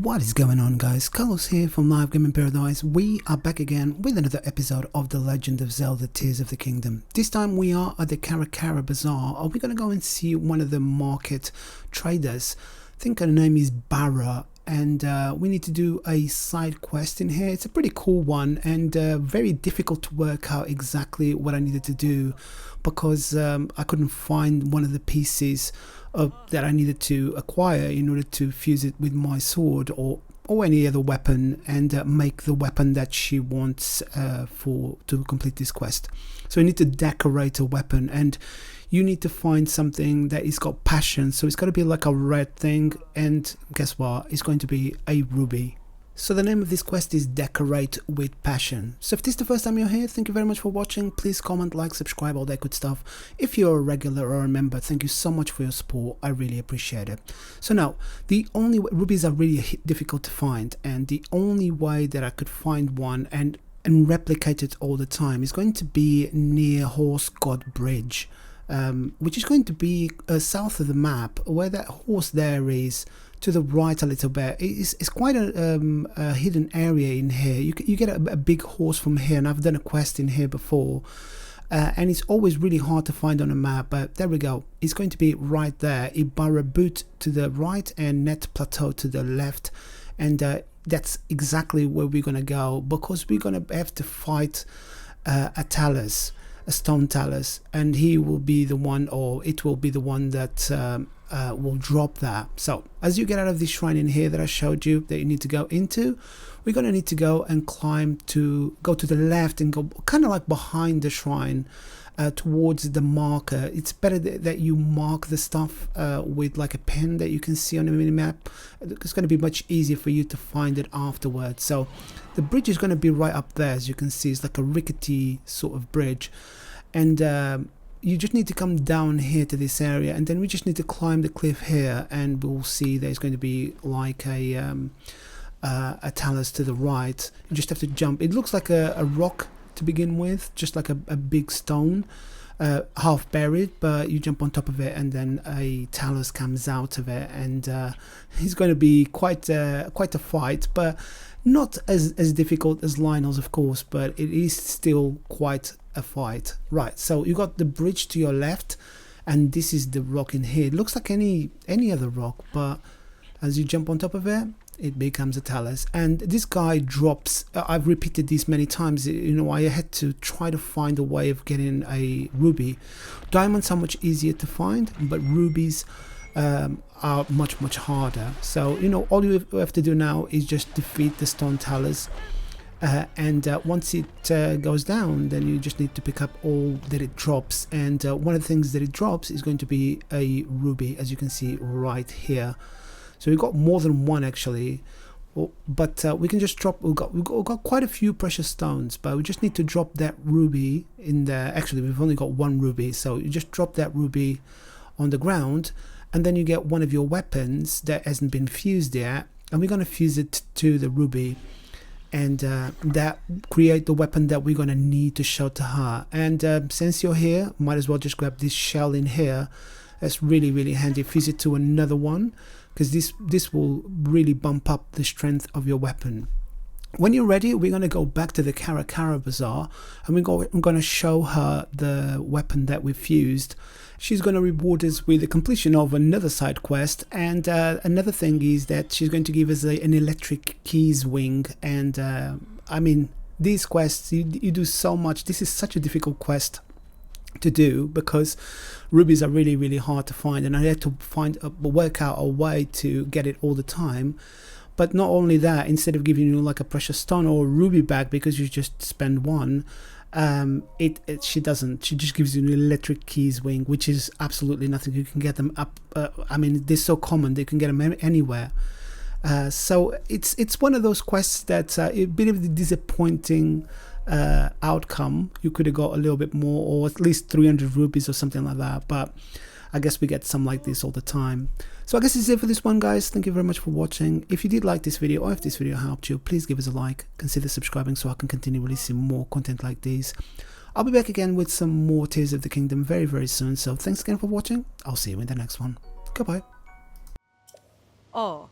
What is going on, guys? Carlos here from Live Gaming Paradise. We are back again with another episode of the Legend of Zelda Tears of the Kingdom. This time we are at the Karakara Bazaar. We're going to go and see one of the market traders. I think her name is Barra, and we need to do a side quest in here. It's a pretty cool one and very difficult to work out exactly what I needed to do because I couldn't find one of the pieces that I needed to acquire in order to fuse it with my sword or any other weapon and make the weapon that she wants to complete this quest. So you need to decorate a weapon, and you need to find something that is got passion. So it's got to be like a red thing, and guess what? It's going to be a ruby. So the name of this quest is Decorate with Passion. So if this is the first time you're here, thank you very much for watching. Please comment, like, subscribe, all that good stuff. If you're a regular or a member, thank you so much for your support. I really appreciate it. So now, the only way, rubies are really difficult to find, and the only way that I could find one and replicate it all the time is going to be near Horse God Bridge, which is going to be south of the map, where that horse there is. To the right a little bit. It's quite a hidden area in here. You get a big horse from here, and I've done a quest in here before, and it's always really hard to find on a map, but there we go. It's going to be right there. Ibarra Boot to the right and Net Plateau to the left, and that's exactly where we're gonna go, because we're gonna have to fight a talus, a stone talus, and he will be the one, or it will be the one that will drop that. So as you get out of this shrine in here that I showed you that you need to go into, we're going to need to go and climb to go to the left and go kind of like behind the shrine towards the marker. It's better that you mark the stuff with like a pen that you can see on the minimap. It's going to be much easier for you to find it afterwards. So the bridge is going to be right up there. As you can see, it's like a rickety sort of bridge, and you just need to come down here to this area, and then we just need to climb the cliff here, and we'll see there's going to be like a talus to the right. You just have to jump. It looks like a rock to begin with, just like a big stone, half buried, but you jump on top of it and then a talus comes out of it, and it's going to be quite a fight, but not as difficult as Lionel's, of course, but it is still quite a fight. Right, so you got the bridge to your left, and this is the rock in here. It looks like any other rock, but as you jump on top of it, it becomes a talus, and this guy drops. I've repeated this many times, you know. I had to try to find a way of getting a ruby. Diamonds are much easier to find, but rubies are much harder. So, you know, all you have to do now is just defeat the stone talus, and once it goes down, then you just need to pick up all that it drops, and one of the things that it drops is going to be a ruby, as you can see right here. So we got more than one actually, but we can just drop. We've got quite a few precious stones, but we just need to drop that ruby in there. Actually, we've only got one ruby, so you just drop that ruby on the ground, and then you get one of your weapons that hasn't been fused yet, and we're going to fuse it to the ruby, and that create the weapon that we're going to need to show to her. And since you're here, might as well just grab this shell in here. That's really handy. Fuse it to another one, because this will really bump up the strength of your weapon. When you're ready, we're going to go back to the Karakara Bazaar, and I'm going to show her the weapon that we fused. She's going to reward us with the completion of another side quest, and another thing is that she's going to give us an electric keys wing. And I mean, these quests, you do so much. This is such a difficult quest to do because rubies are really hard to find, and I had to work out a way to get it all the time. But not only that, instead of giving you like a precious stone or a ruby back because you just spend one, she doesn't. She just gives you an electric keys wing, which is absolutely nothing. You can get them up. I mean, they're so common, they can get them anywhere. So it's one of those quests that's a bit of the disappointing outcome. You could have got a little bit more, or at least 300 rupees or something like that, but I guess we get some like this all the time. So I guess this is it for this one, guys. Thank you very much for watching. If you did like this video, or if this video helped you, please give us a like, consider subscribing so I can continue releasing more content like this. I'll be back again with some more Tears of the Kingdom very soon, so thanks again for watching. I'll see you in the next one. Goodbye. Oh.